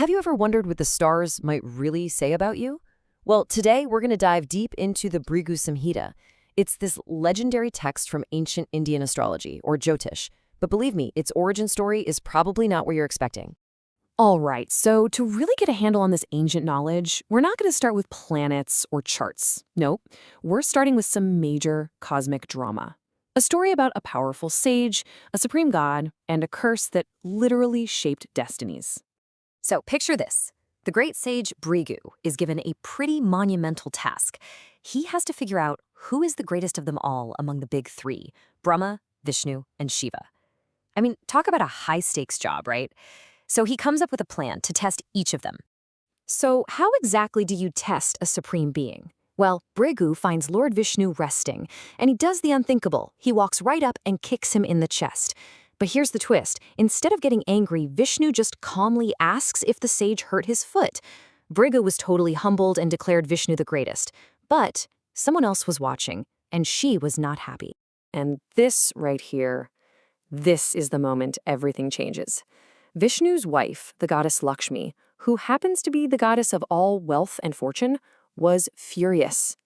Have you ever wondered what the stars might really say about you? Well, today we're going to dive deep into the Brigu Samhita. It's this legendary text from ancient Indian astrology, or Jyotish. But believe me, its origin story is probably not what you're expecting. All right, so to really get a handle on this ancient knowledge, we're not going to start with planets or charts. Nope, we're starting with some major cosmic drama. A story about a powerful sage, a supreme god, and a curse that literally shaped destinies. So picture this. The great sage Brigu is given a pretty monumental task. He has to figure out who is the greatest of them all among the big three, Brahma, Vishnu, and Shiva. I mean, talk about a high-stakes job, right? So he comes up with a plan to test each of them. So how exactly do you test a supreme being? Well, Brigu finds Lord Vishnu resting, and he does the unthinkable. He walks right up and kicks him in the chest. But here's the twist. Instead of getting angry, Vishnu just calmly asks if the sage hurt his foot. Brigu was totally humbled and declared Vishnu the greatest. But someone else was watching, and she was not happy. And this right here, this is the moment everything changes. Vishnu's wife, the goddess Lakshmi, who happens to be the goddess of all wealth and fortune, was furious.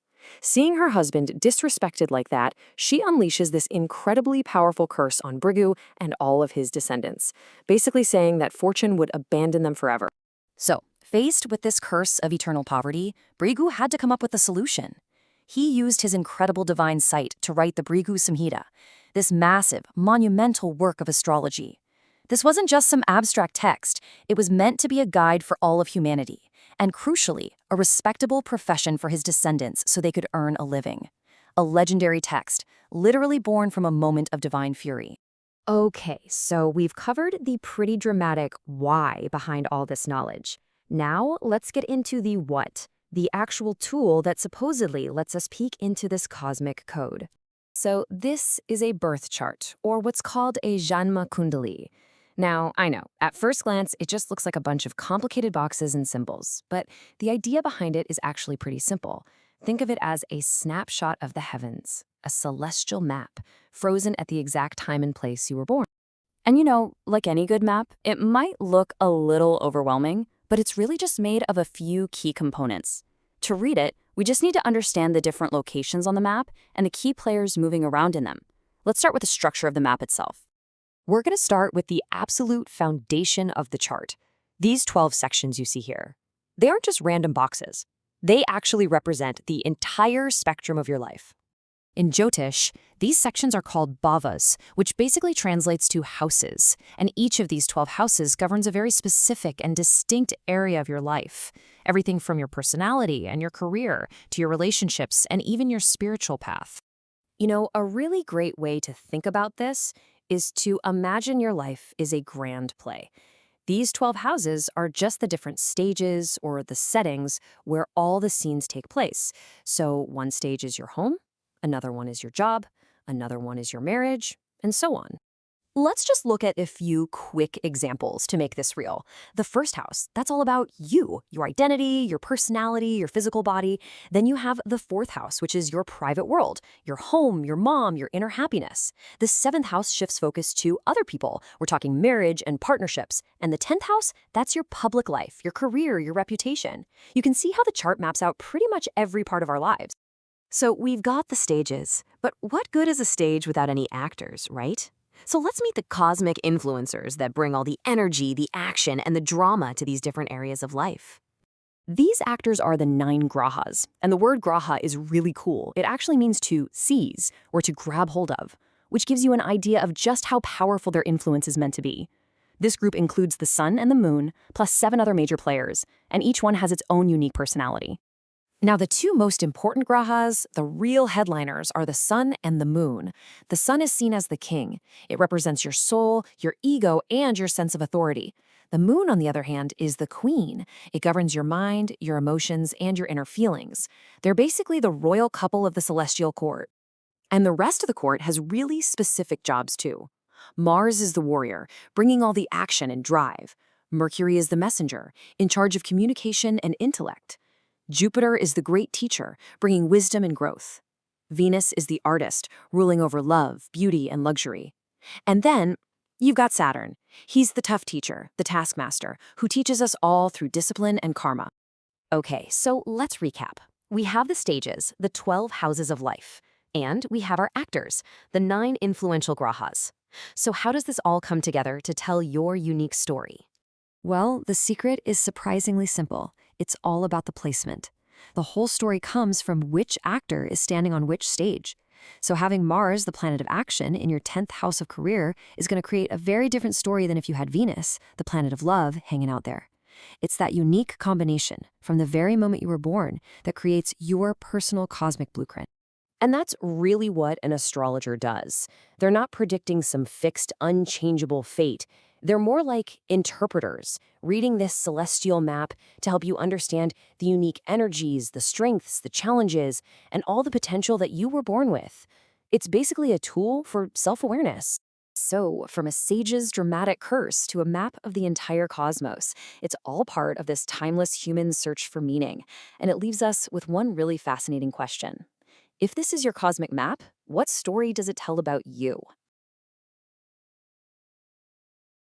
Seeing her husband disrespected like that, she unleashes this incredibly powerful curse on Brigu and all of his descendants, basically saying that fortune would abandon them forever. So, faced with this curse of eternal poverty, Brigu had to come up with a solution. He used his incredible divine sight to write the Brigu Samhita, this massive, monumental work of astrology. This wasn't just some abstract text, it was meant to be a guide for all of humanity, and crucially, a respectable profession for his descendants so they could earn a living. A legendary text, literally born from a moment of divine fury. Okay, so we've covered the pretty dramatic why behind all this knowledge. Now let's get into the what, the actual tool that supposedly lets us peek into this cosmic code. So this is a birth chart, or what's called a Janma Kundali. Now, I know, at first glance, it just looks like a bunch of complicated boxes and symbols, but the idea behind it is actually pretty simple. Think of it as a snapshot of the heavens, a celestial map, frozen at the exact time and place you were born. And you know, like any good map, it might look a little overwhelming, but it's really just made of a few key components. To read it, we just need to understand the different locations on the map and the key players moving around in them. Let's start with the structure of the map itself. We're going to start with the absolute foundation of the chart. These 12 sections you see here, they aren't just random boxes. They actually represent the entire spectrum of your life. In Jyotish, these sections are called bhavas, which basically translates to houses, and each of these 12 houses governs a very specific and distinct area of your life. Everything from your personality and your career to your relationships and even your spiritual path. You know, a really great way to think about this is to imagine your life is a grand play. These 12 houses are just the different stages or the settings where all the scenes take place. So one stage is your home, another one is your job, another one is your marriage, and so on. Let's just look at a few quick examples to make this real. The first house, that's all about you, your identity, your personality, your physical body. Then you have the fourth house, which is your private world, your home, your mom, your inner happiness. The seventh house shifts focus to other people. We're talking marriage and partnerships. And the 10th house, that's your public life, your career, your reputation. You can see how the chart maps out pretty much every part of our lives. So we've got the stages, but what good is a stage without any actors, right? So let's meet the cosmic influencers that bring all the energy, the action, and the drama to these different areas of life. These actors are the 9 grahas, and the word graha is really cool. It actually means to seize or to grab hold of, which gives you an idea of just how powerful their influence is meant to be. This group includes the sun and the moon, plus 7 other major players, and each one has its own unique personality. Now, the 2 most important grahas, the real headliners, are the sun and the moon. The sun is seen as the king. It represents your soul, your ego, and your sense of authority. The moon, on the other hand, is the queen. It governs your mind, your emotions, and your inner feelings. They're basically the royal couple of the celestial court. And the rest of the court has really specific jobs, too. Mars is the warrior, bringing all the action and drive. Mercury is the messenger, in charge of communication and intellect. Jupiter is the great teacher, bringing wisdom and growth. Venus is the artist, ruling over love, beauty, and luxury. And then, You've got Saturn. He's the tough teacher, the taskmaster, who teaches us all through discipline and karma. Okay, so let's recap. We have the stages, the 12 houses of life, and we have our actors, the 9 influential grahas. So how does this all come together to tell your unique story? Well, the secret is surprisingly simple. It's all about the placement. The whole story comes from which actor is standing on which stage. So having Mars, the planet of action, in your 10th house of career is going to create a very different story than if you had Venus, the planet of love, hanging out there. It's that unique combination from the very moment you were born that creates your personal cosmic blueprint. And that's really what an astrologer does. They're not predicting some fixed, unchangeable fate. They're more like interpreters, reading this celestial map to help you understand the unique energies, the strengths, the challenges, and all the potential that you were born with. It's basically a tool for self-awareness. So, from a sage's dramatic curse to a map of the entire cosmos, it's all part of this timeless human search for meaning. And it leaves us with one really fascinating question. If this is your cosmic map, what story does it tell about you?